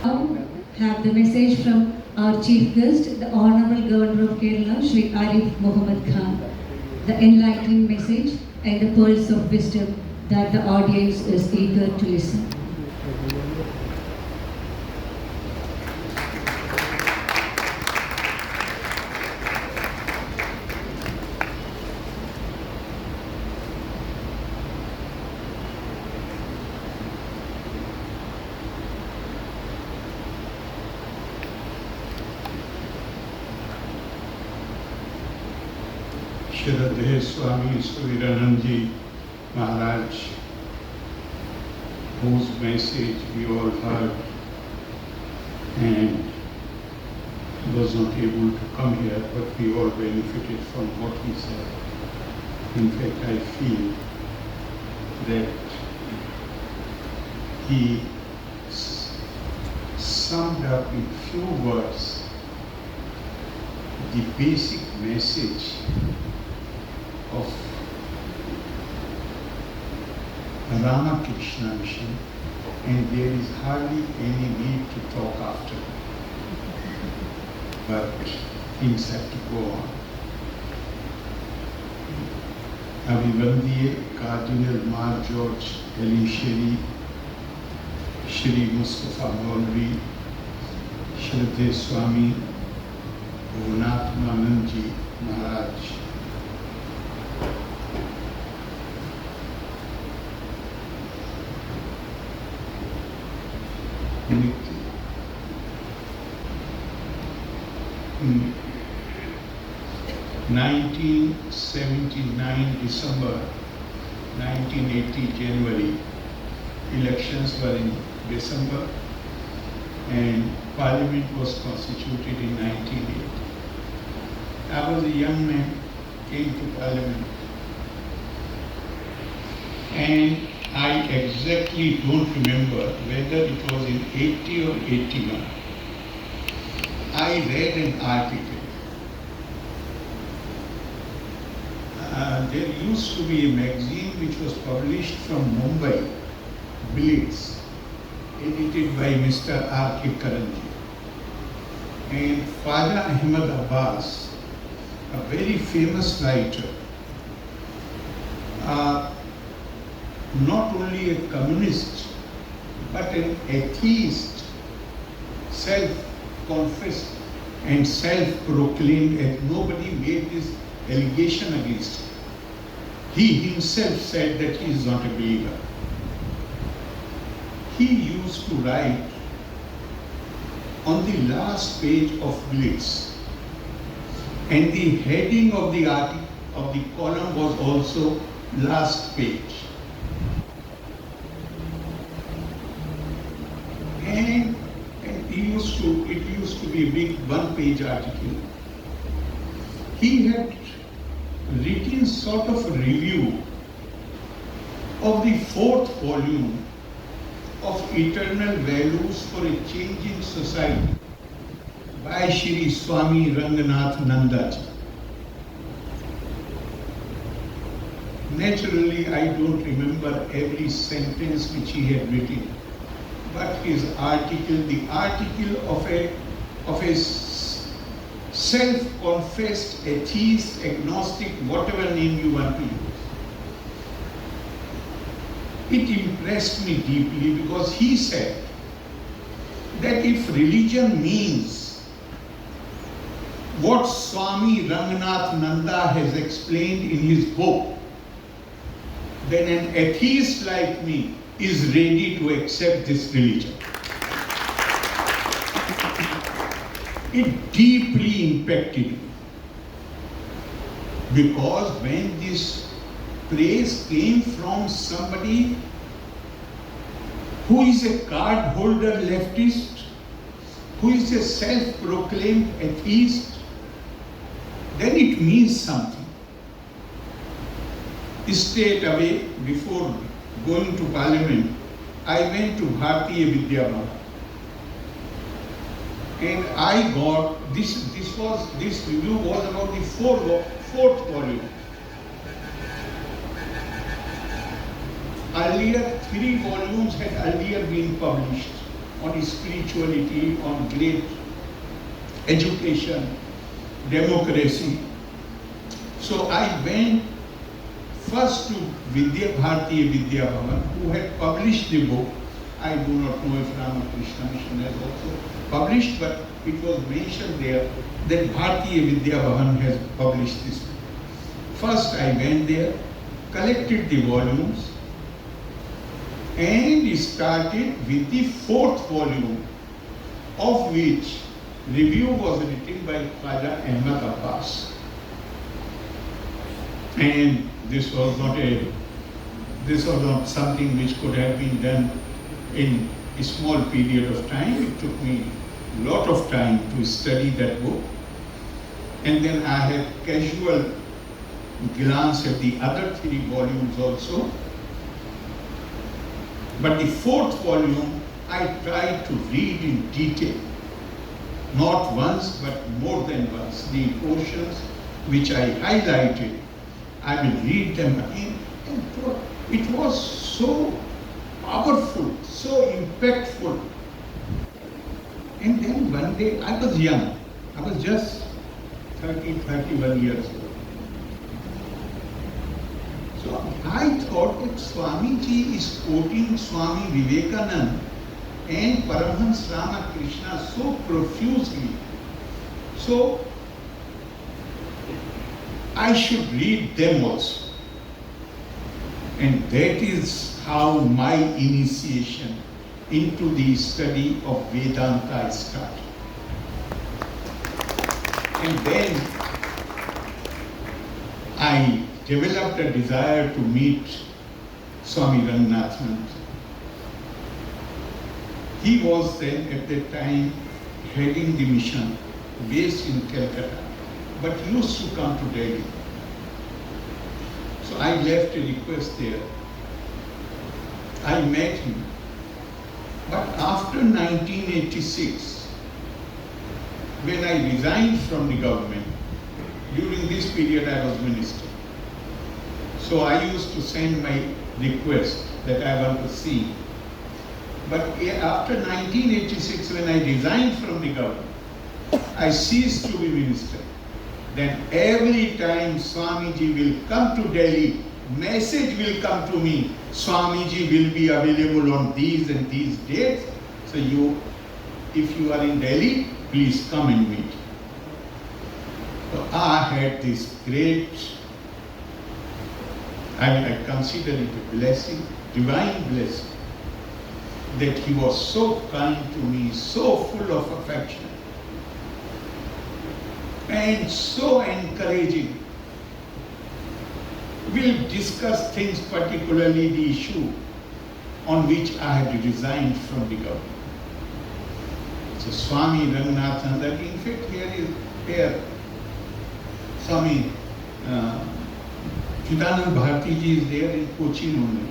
Now have the message from our chief guest, the Honorable Governor of Kerala, Shri Arif Mohammed Khan. The enlightening message and the pearls of wisdom that the audience is eager to listen. Shraddhe Swami Suvirananji Maharaj, whose message we all heard and was not able to come here, but we all benefited from what he said. In fact, I feel that he summed up in few words the basic message of Ramakrishna mission, and there is hardly any need to talk after. But things have to go on. Abhivandiye Cardinal Mar George Elisheri, Shri Mustafa Maulvi, Shraddhe Swami Bhuvanatmananji Maharaj, 1979 December, 1980 January, elections were in December and Parliament was constituted in 1980. I was a young man, came to Parliament, and I exactly don't remember whether it was in 80 or 81. I read an article. There used to be a magazine which was published from Mumbai, Blitz, edited by Mr. R.K. Karanji. And Father Ahmed Abbas, a very famous writer, not only a communist, but an atheist, self-confessed and self-proclaimed, and nobody made this allegation against him. He himself said that he is not a believer. He used to write on the last page of Blitz, and the heading of the article of the column was also last page. And it used to be a big one-page article. He had written sort of a review of the 4th volume of Eternal Values for a Changing Society by Shri Swami Ranganath Nandaji. Naturally, I don't remember every sentence which he had written, but his article, the article of a self-confessed atheist, agnostic, whatever name you want to use. It impressed me deeply because he said that if religion means what Swami Ranganath Nanda has explained in his book, then an atheist like me is ready to accept this religion. It deeply impacted me because when this praise came from somebody who is a card-holder leftist, who is a self-proclaimed atheist, then it means something. Straight away, before going to Parliament, I went to Bharatiya Vidya Bhavan. And I got, this review was about the fourth volume. Earlier, 3 volumes had earlier been published. on spirituality, on great education, democracy. So I went first to Vidya Bhavan, who had published the book. I do not know if Ramakrishna Mission has also published, but it was mentioned there that Bharatiya Vidya Bhavan has published this book. First I went there, collected the volumes, and started with the fourth volume, of which review was written by Khwaja Ahmad Abbas. And this was not something which could have been done in a small period of time. It took me a lot of time to study that book. And then I had casual glance at the other three volumes also. But the fourth volume, I tried to read in detail. Not once, but more than once. The portions which I highlighted, I will read them again. And it was so powerful, so impactful. And then one day, I was young. I was just 31 years old. So I thought that Swamiji is quoting Swami Vivekananda and Paramahansa Ramakrishna so profusely. So I should read them also. And that is how my initiation into the study of Vedanta started. And then I developed a desire to meet Swami Ranganathan. He was then at that time heading the mission based in Calcutta, but used to come to Delhi. So I left a request there. I met him. But after 1986, when I resigned from the government, during this period I was minister. So I used to send my request that I want to see him. But after 1986, when I resigned from the government, I ceased to be minister. Then every time Swamiji will come to Delhi, message will come to me, Swamiji will be available on these and these dates. So if you are in Delhi, please come and meet. So I had this great, I consider it a blessing, divine blessing, that he was so kind to me, so full of affection, and so encouraging. We'll discuss things, particularly the issue on which I had resigned from the government. So Swami Ranganathan, in fact here Swami Chidanand Bharati ji is there in Kochi only,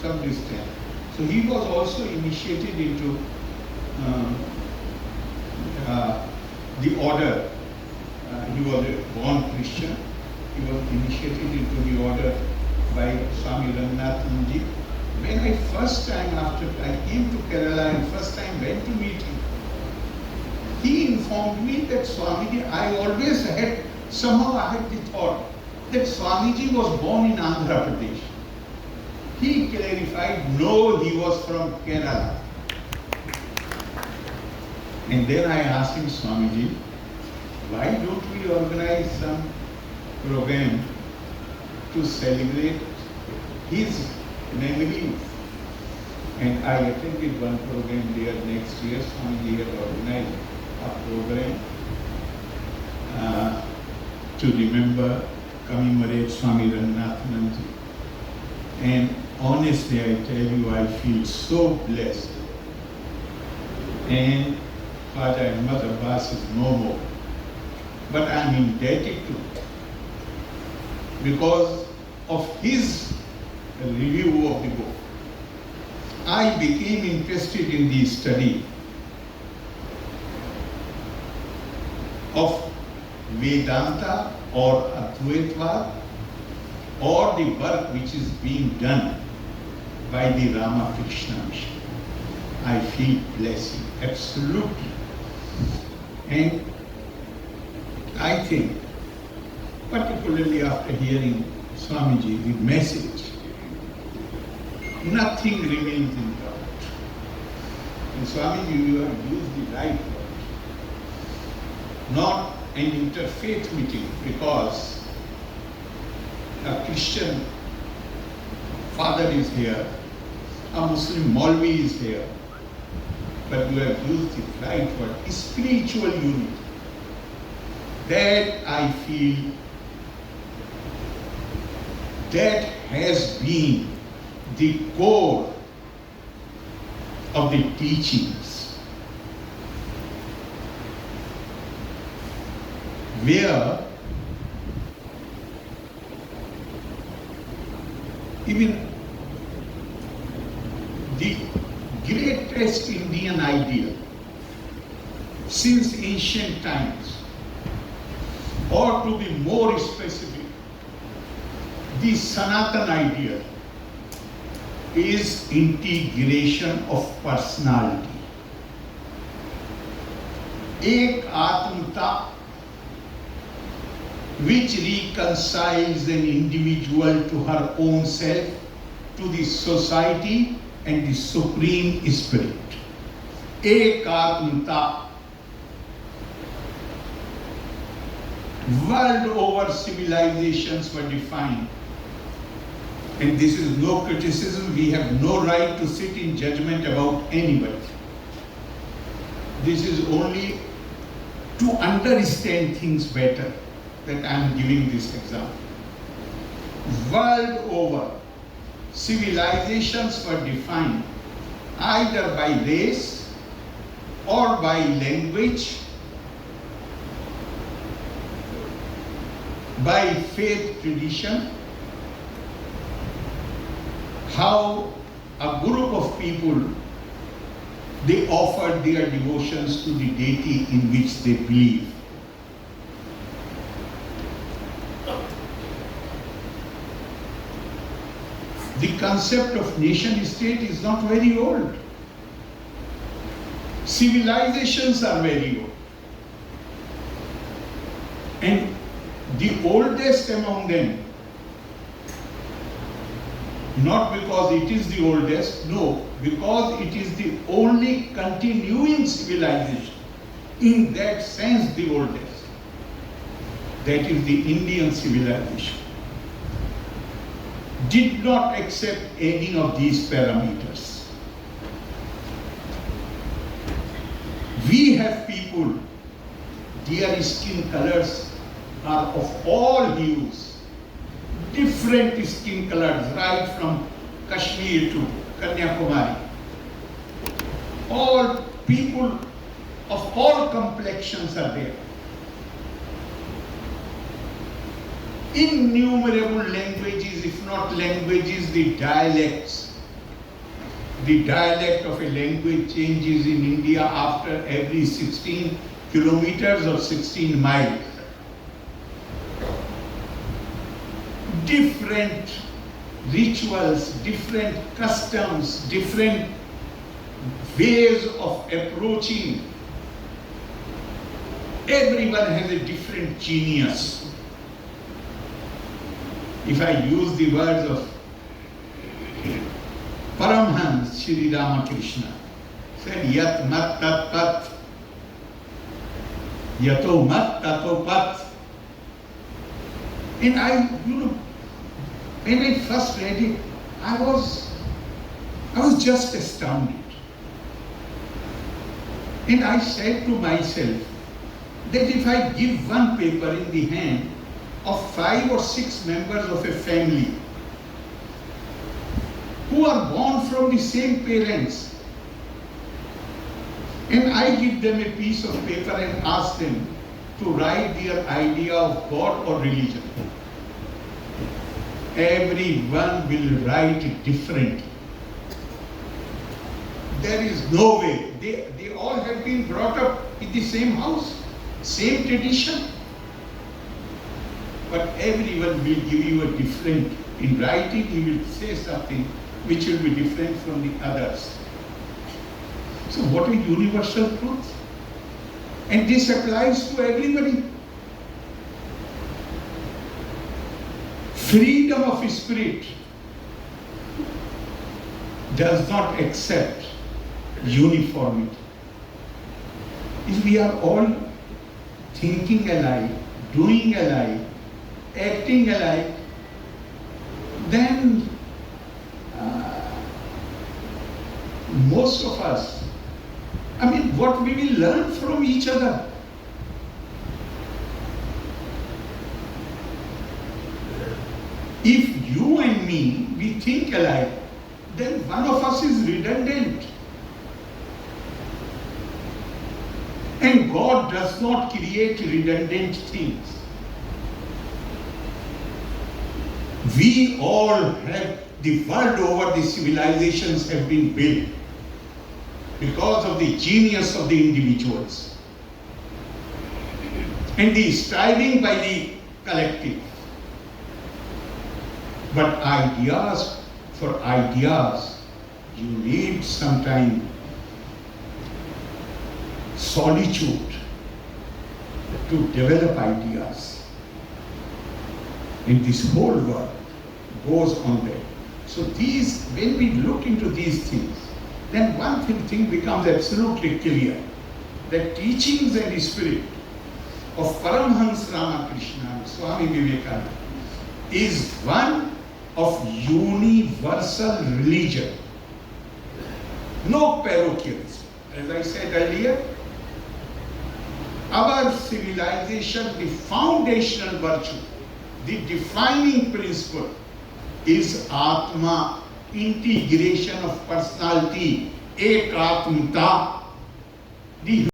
some distance. So he was also initiated into the order. He was a born Christian. He was initiated into the order by Swami Ranganathan ji. When I first time after I came to Kerala and first time went to meet him, he informed me that Swamiji, I always had, somehow I had the thought that Swamiji was born in Andhra Pradesh. He clarified, no, he was from Kerala. And then I asked him, Swamiji, why don't we organize some program to celebrate his memory? And I attended one program there next year. Swamiji had organized a program to remember, commemorate Swami Ranganathan ji. And honestly, I tell you, I feel so blessed. And Khwaja Ahmad Abbas is no more. But I am indebted to him because of his review of the book. I became interested in the study of Vedanta or Advaitva, or the work which is being done by the Ramakrishna Mission. I feel blessing, absolutely. And I think, particularly after hearing Swamiji, the message, nothing remains in doubt. And Swamiji, you have used the right word. Not an interfaith meeting, because a Christian father is here, a Muslim Maulvi is here, but you have used the right word, spiritual unity. That I feel, that has been the core of the teachings, where even the greatest Indian ideal since ancient times, or to be more specific, the Sanatan ideal is integration of personality. Ek Atmata, which reconciles an individual to her own self, to the society and the Supreme Spirit. Ek Atmata. World over civilizations were defined. And this is no criticism, we have no right to sit in judgment about anybody. This is only to understand things better that I am giving this example. World over, civilizations were defined either by race or by language, by faith tradition, how a group of people, they offered their devotions to the deity in which they believe. The concept of nation-state is not very old. Civilizations are very old. And the oldest among them, not because it is the oldest, no, because it is the only continuing civilization, in that sense the oldest. That is the Indian civilization. Did not accept any of these parameters. We have people, their skin colors are of all hues, different skin colors, right from Kashmir to Kanyakumari. All people of all complexions are there. Innumerable languages, if not languages, the dialects. The dialect of a language changes in India after every 16 kilometers or 16 miles. Different rituals, different customs, different ways of approaching. Everyone has a different genius. If I use the words of Paramhans Shri Ramakrishna, said Yat Mat Tat Pat, Yato Mat Tato Pat. And when I first read it, I was just astounded. And I said to myself that if I give one paper in the hand of 5 or 6 members of a family who are born from the same parents, and I give them a piece of paper and ask them to write their idea of God or religion, everyone will write it differently. There is no way. They all have been brought up in the same house, same tradition. But everyone will give you a different, in writing he will say something which will be different from the others. So what is universal truth? And this applies to everybody. Freedom of spirit does not accept uniformity. If we are all thinking alike, doing alike, acting alike, then most of us, what we will learn from each other? If you and me, we think alike, then one of us is redundant. And God does not create redundant things. We all have, the world over, the civilizations have been built because of the genius of the individuals and the striving by the collective. But for ideas, you need sometimes solitude to develop ideas. And this whole world goes on there. So when we look into these things, then one thing becomes absolutely clear, that teachings and spirit of Paramhans Ramakrishna and Swami Vivekananda is one of universal religion. No parochialism. As I said earlier, our civilization, the foundational virtue, the defining principle is Atma, integration of personality, ekatmita. The